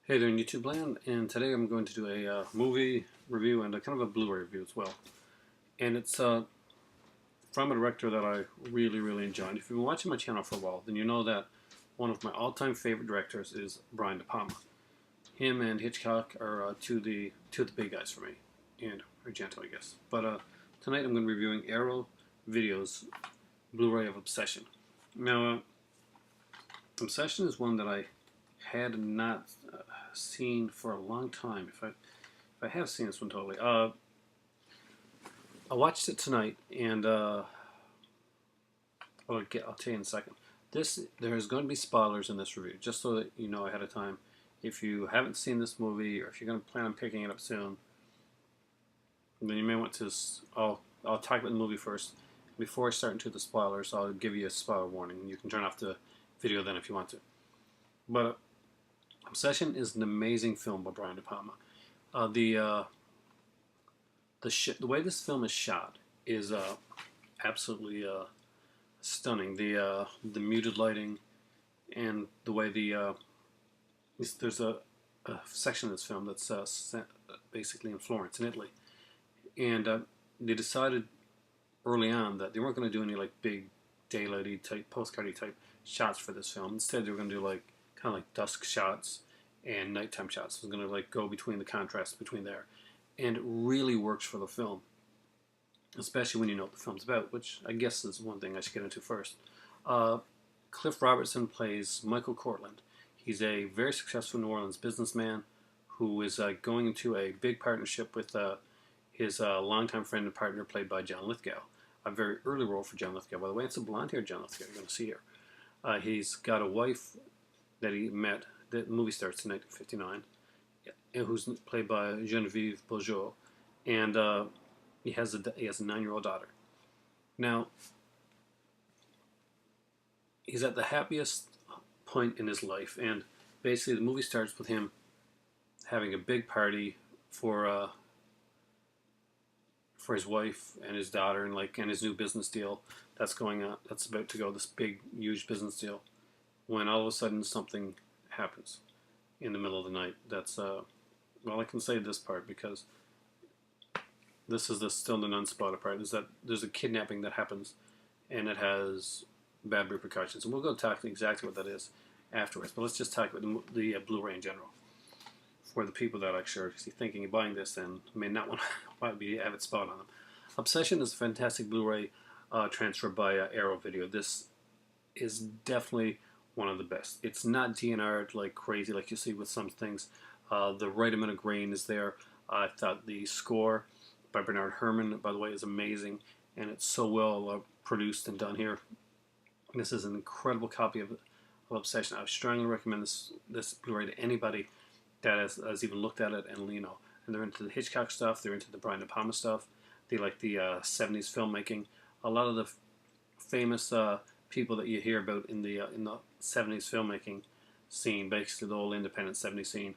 Hey there in YouTube land, and today I'm going to do a movie review and a kind of a Blu-ray review as well. And it's from a director that I really enjoy. And if you've been watching my channel for a while, then you know that one of my all-time favorite directors is Brian De Palma. Him and Hitchcock are two of the big guys for me, and Argento, I guess. But tonight I'm going to be reviewing Arrow Video's Blu-ray of Obsession. Now, Obsession is one that I had not seen for a long time. If I have seen this one totally, I watched it tonight, and I'll tell you in a second. There's going to be spoilers in this review, just so that you know ahead of time. If you haven't seen this movie, or if you're going to plan on picking it up soon, then you may want to. I'll talk about the movie first. Before I start into the spoilers, I'll give you a spoiler warning. You can turn off the video then if you want to. But Obsession is an amazing film by Brian De Palma. The way this film is shot is absolutely stunning. The muted lighting and the way there's a section of this film that's basically in Florence, in Italy, and they decided early on that they weren't going to do any like big daylighty type, postcardy type shots for this film. Instead, they were going to do like kind of like dusk shots and nighttime shots. It was going to like go between the contrast between there, and it really works for the film, especially when you know what the film's about, which I guess is one thing I should get into first. Uh, Cliff Robertson plays Michael Cortland. He's a very successful New Orleans businessman who is going into a big partnership with his longtime friend and partner, played by John Lithgow. A very early role for John Lithgow, by the way. It's a blonde-haired John Lithgow you're going to see here. He's got a wife that he met. The movie starts in 1959, who's played by Genevieve Bujold, and he has a 9-year-old daughter. Now, he's at the happiest point in his life, and basically the movie starts with him having a big party for his wife and his daughter, and his new business deal that's going on. That's about to go. This big, huge business deal. When all of a sudden something happens in the middle of the night. That's well, I can say this part because this is still the non-spoiler part. Is that there's a kidnapping that happens, and it has bad repercussions, and we'll go talk exactly what that is afterwards. But let's just talk about the Blu-ray in general for the people that are actually thinking of buying this and may not want to have it spoiled on them. Obsession is a fantastic Blu-ray transfer by Arrow Video. This is definitely one of the best. It's not DNR'd like crazy like you see with some things. The right amount of grain is there. I thought the score by Bernard Herrmann, by the way, is amazing, and it's so well produced and done here. This is an incredible copy of Obsession. I strongly recommend this Blu-ray to anybody that has even looked at it, and and they're into the Hitchcock stuff, they're into the Brian De Palma stuff, they like the 70s filmmaking. A lot of the famous people that you hear about in the 70s filmmaking scene, basically the whole independent 70s scene,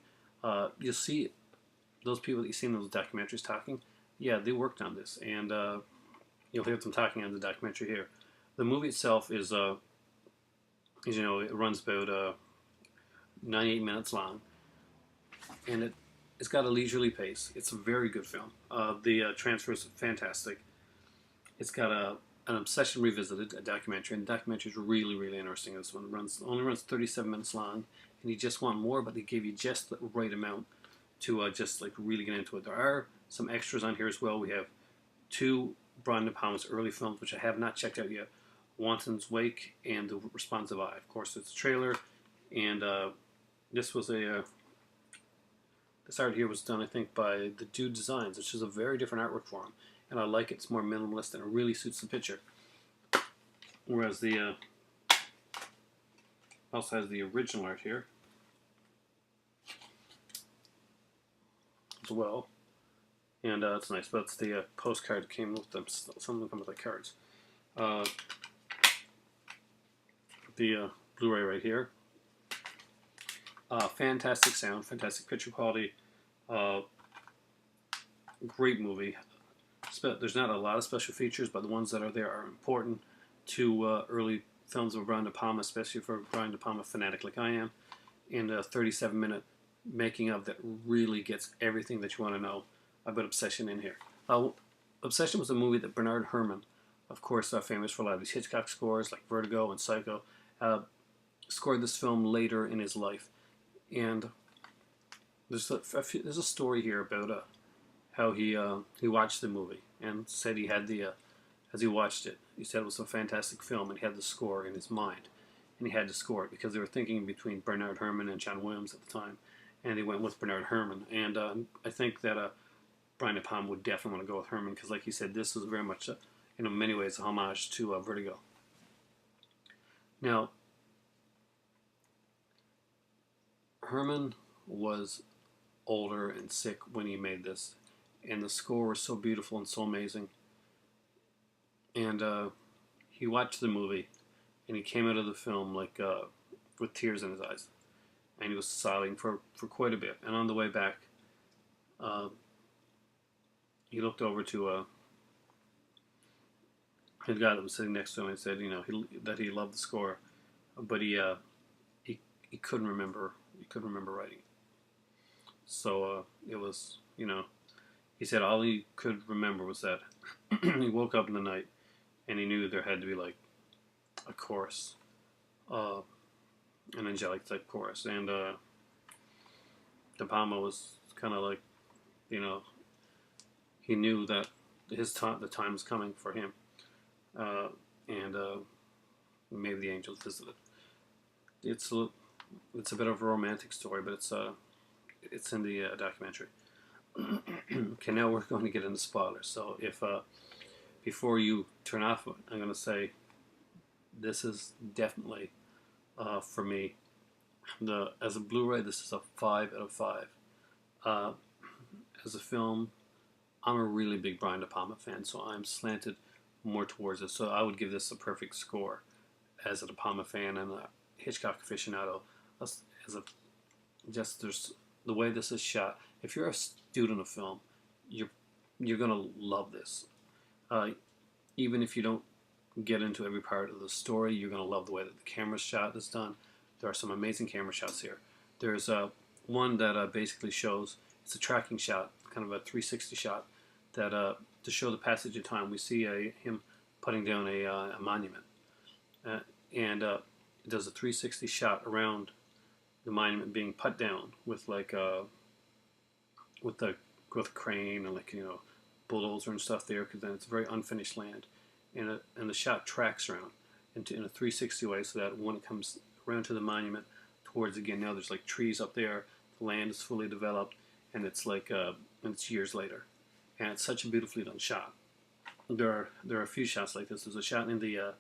you'll see those people that you see in those documentaries talking. Yeah, they worked on this, and you'll hear them talking on the documentary here. The movie itself is, it runs about 98 minutes long, and it's got a leisurely pace. It's a very good film. The transfer is fantastic. It's got an Obsession Revisited, a documentary, and the documentary is really interesting. This one only runs 37 minutes long, and you just want more, but they give you just the right amount to just like really get into it. There are some extras on here as well. We have two Brian De Palma's early films, which I have not checked out yet: Wanton's Wake and The Responsive Eye. Of course, it's a trailer, and this was this art here was done, I think, by the Dude Designs, which is a very different artwork for him, and I like it. It's more minimalist, and it really suits the picture. Whereas the also has the original art here as well, and it's nice. But it's the postcard that came with them. Some of them come with like cards. The Blu-ray right here. Fantastic sound, fantastic picture quality. Great movie. There's not a lot of special features, but the ones that are there are important to early films of Brian De Palma, especially for Brian De Palma fanatic like I am. And a 37-minute making of that really gets everything that you want to know about Obsession in here. Obsession was a movie that Bernard Herrmann, of course, famous for a lot of these Hitchcock scores like Vertigo and Psycho, scored this film later in his life. And there's a story here about how he watched the movie and said he had the as he watched it, he said it was a fantastic film and he had the score in his mind, and he had to score it because they were thinking between Bernard Herrmann and John Williams at the time, and they went with Bernard Herrmann. And I think that Brian De Palma would definitely want to go with Herrmann because, like he said, this was very much, in many ways, a homage to Vertigo. Now, Herrmann was older and sick when he made this, and the score was so beautiful and so amazing. And he watched the movie, and he came out of the film like with tears in his eyes, and he was sobbing for quite a bit. And on the way back, he looked over to the guy that was sitting next to him and said, that he loved the score, but he couldn't remember. He couldn't remember writing it. So it was, he said all he could remember was that he woke up in the night and he knew there had to be like a chorus, an angelic type chorus, and De Palma was kind of like, he knew that the time was coming for him, and maybe the angels visited. It's a bit of a romantic story, but it's in the documentary. Okay, now we're going to get into spoilers. So if before you turn off, I'm going to say this is definitely for me. As a Blu-ray, this is a 5 out of 5. As a film, I'm a really big Brian De Palma fan, so I'm slanted more towards it. So I would give this a perfect score as a De Palma fan and a Hitchcock aficionado. There's the way this is shot. If you're a student of film, you're gonna love this. Even if you don't get into every part of the story, you're gonna love the way that the camera shot is done. There are some amazing camera shots here. There's one that basically shows, it's a tracking shot, kind of a 360 shot, that to show the passage of time. We see him putting down a monument, and it does a 360 shot around the monument being put down with like with a crane and bulldozer and stuff there, because then it's very unfinished land, and the shot tracks around in a 360 way, so that when it comes around to the monument towards, again, now there's like trees up there, the land is fully developed, and it's like and it's years later, and it's such a beautifully done shot. There are a few shots like this. There's a shot in the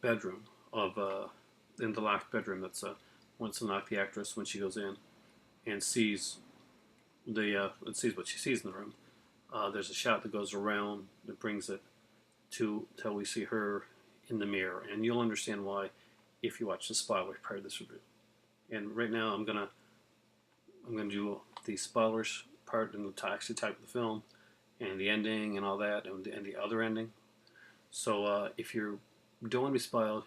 bedroom of in the locked bedroom. That's once unlocked, the actress, when she goes in and sees what she sees in the room. There's a shot that goes around that brings it to till we see her in the mirror, and you'll understand why if you watch the spoiler part of this review. And right now, I'm gonna do the spoilers part and actually type of the film and the ending and all that, and the other ending. So if you don't want to be spoiled,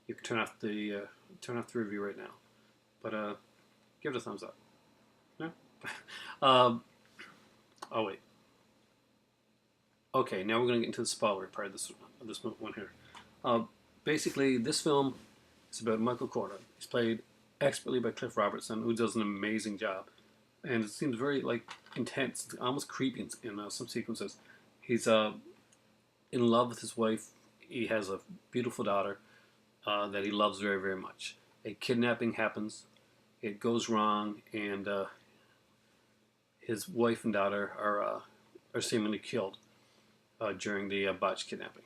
you can turn off the review right now. But give it a thumbs up. Yeah. Oh wait. Okay, now we're going to get into the spoiler part of this one here. Basically, this film is about Michael Corleone. He's played expertly by Cliff Robertson, who does an amazing job, and it seems very intense, almost creepy in some sequences. He's in love with his wife. He has a beautiful daughter that he loves very, very much. A kidnapping happens. It goes wrong, and his wife and daughter are seemingly killed during the botched kidnapping.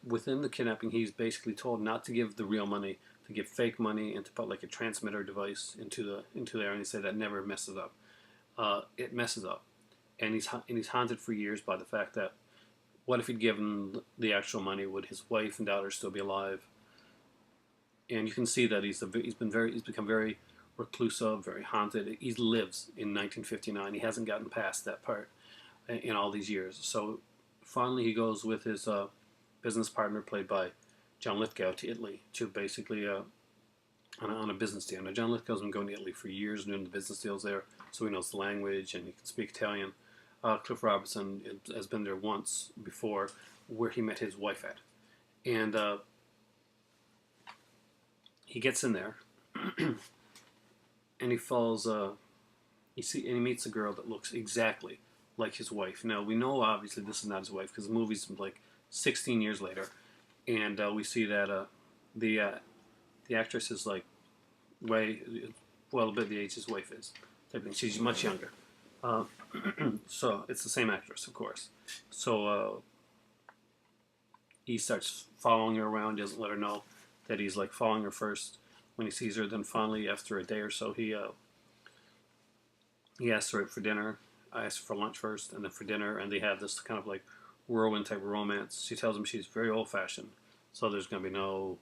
Within the kidnapping, he's basically told not to give the real money, to give fake money, and to put like a transmitter device into there. And he said that never messes up. It messes up, and he's haunted for years by the fact that what if he'd given the actual money? Would his wife and daughter still be alive? And you can see that he's become very reclusive, very haunted. He lives in 1959. He hasn't gotten past that part in all these years. So finally, he goes with his business partner, played by John Lithgow, to Italy to basically on a business deal. Now, John Lithgow's been going to Italy for years doing the business deals there, so he knows the language and he can speak Italian. Cliff Robertson has been there once before, where he met his wife at, and he gets in there, and he falls. And he meets a girl that looks exactly like his wife. Now we know obviously this is not his wife because the movie's like 16 years later, and we see that the the actress is like way well a bit the age his wife is. She's much younger. Uh, so it's the same actress, of course. So he starts following her around. Doesn't let her know that he's like following her first. When he sees her, then finally after a day or so, he asks her out for dinner. I asked her for lunch first, and then for dinner, and they have this kind of like whirlwind type of romance. She tells him she's very old fashioned, so there's going to be no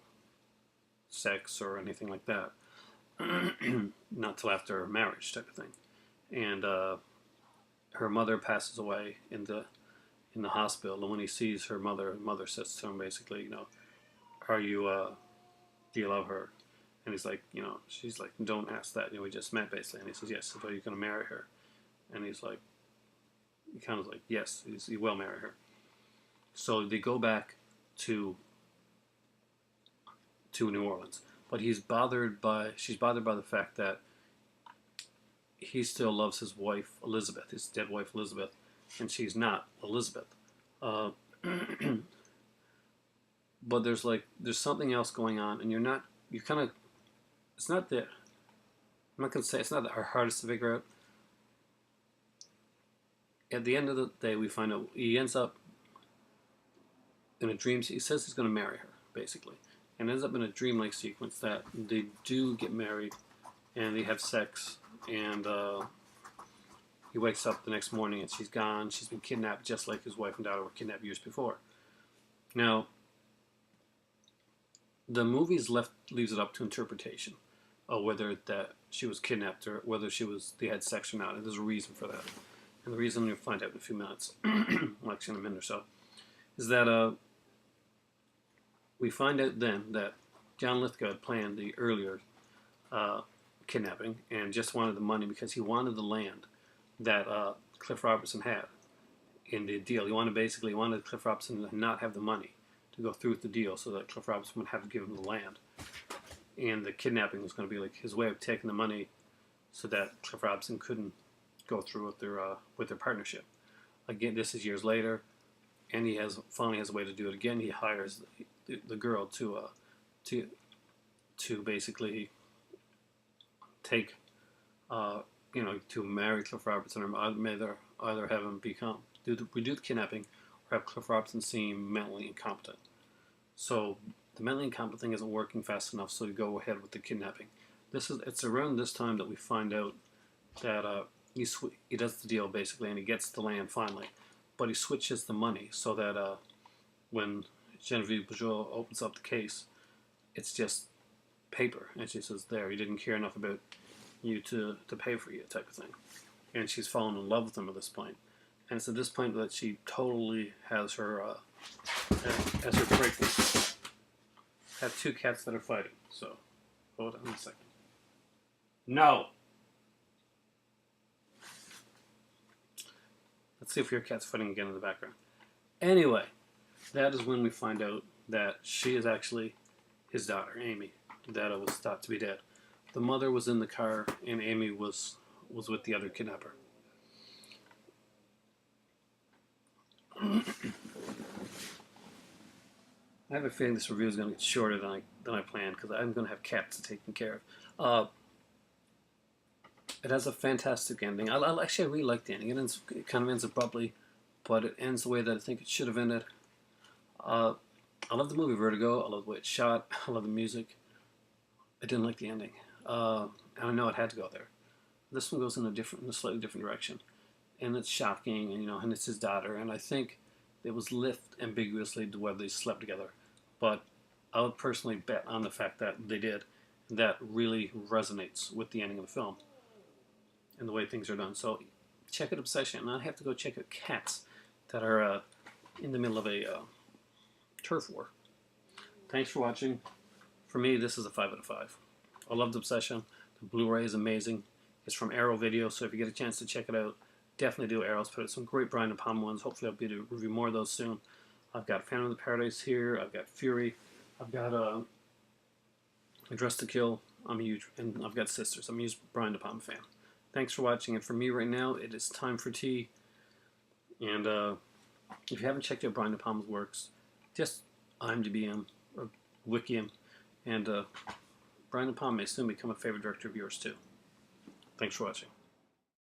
sex or anything like that, not till after marriage type of thing. And her mother passes away in the hospital, and when he sees her mother says to him basically, are you do you love her? And he's like, she's like, don't ask that. We just met basically. And he says, yes. But you're going to marry her? And he's like, he kind of like, yes, he will marry her. So they go back to New Orleans, but she's bothered by the fact that he still loves his wife Elizabeth, his dead wife Elizabeth, and she's not Elizabeth. Uh, but there's something else going on, and you're kind of. It's not that. I'm not gonna say it's not the hardest to figure out. At the end of the day, we find out he ends up in a dream. He says he's going to marry her, basically, and ends up in a dreamlike sequence that they do get married, and they have sex, and he wakes up the next morning and she's gone. She's been kidnapped, just like his wife and daughter were kidnapped years before. Now, the movies leaves it up to interpretation of whether that she was kidnapped or whether they had sex or not. And there's a reason for that. And the reason you'll find out in a few minutes, well, actually in a minute or so, is that we find out then that John Lithgow had planned the earlier kidnapping and just wanted the money because he wanted the land that Cliff Robertson had in the deal. He wanted Cliff Robertson to not have the money to go through with the deal so that Cliff Robertson would have to give him the land. And the kidnapping was going to be like his way of taking the money so that Cliff Robertson couldn't go through with their partnership. Again, this is years later, and he finally has a way to do it again. He hires the girl to basically take to marry Cliff Robertson, or either have him redo the kidnapping, or have Cliff Robertson seem mentally incompetent. So the mentally incompetent thing isn't working fast enough, so we go ahead with the kidnapping. It's around this time that we find out that he does the deal basically, and he gets the land finally, but he switches the money so that when Genevieve Bujold opens up the case, it's just paper, and she says, "There, he didn't care enough about you to pay for you," type of thing. And she's fallen in love with him at this point. And it's at this point that she totally has her as her breakthrough. I have two cats that are fighting, so hold on a second. No! Let's see if your cat's fighting again in the background. Anyway, that is when we find out that she is actually his daughter, Amy, that was thought to be dead. The mother was in the car, and Amy was with the other kidnapper. I have a feeling this review is going to get shorter than I planned because I'm going to have cats taken care of. It has a fantastic ending. I really like the ending. It kind of ends abruptly, but it ends the way that I think it should have ended. I love the movie Vertigo. I love the way it's shot. I love the music. I didn't like the ending. And I know it had to go there. This one goes in a slightly different direction, and it's shocking. And it's his daughter. And I think it was left ambiguously to whether they slept together, but I would personally bet on the fact that they did. That really resonates with the ending of the film and the way things are done. So check out Obsession. And I have to go check out Cats that are in the middle of a turf war. Thanks for watching. For me, this is a 5 out of 5. I loved Obsession. The Blu-ray is amazing. It's from Arrow Video, so if you get a chance to check it out, definitely do. Arrow's put out some great Brian De Palma ones. Hopefully I'll be able to review more of those soon. I've got Phantom of the Paradise here. I've got Fury. I've got Dress to Kill. I'm a huge, and I've got Sisters. I'm a huge Brian De Palma fan. Thanks for watching, and for me right now, it is time for tea. And if you haven't checked out Brian De Palma's works, just IMDb him or wiki him, and Brian De Palma may soon become a favorite director of yours too. Thanks for watching.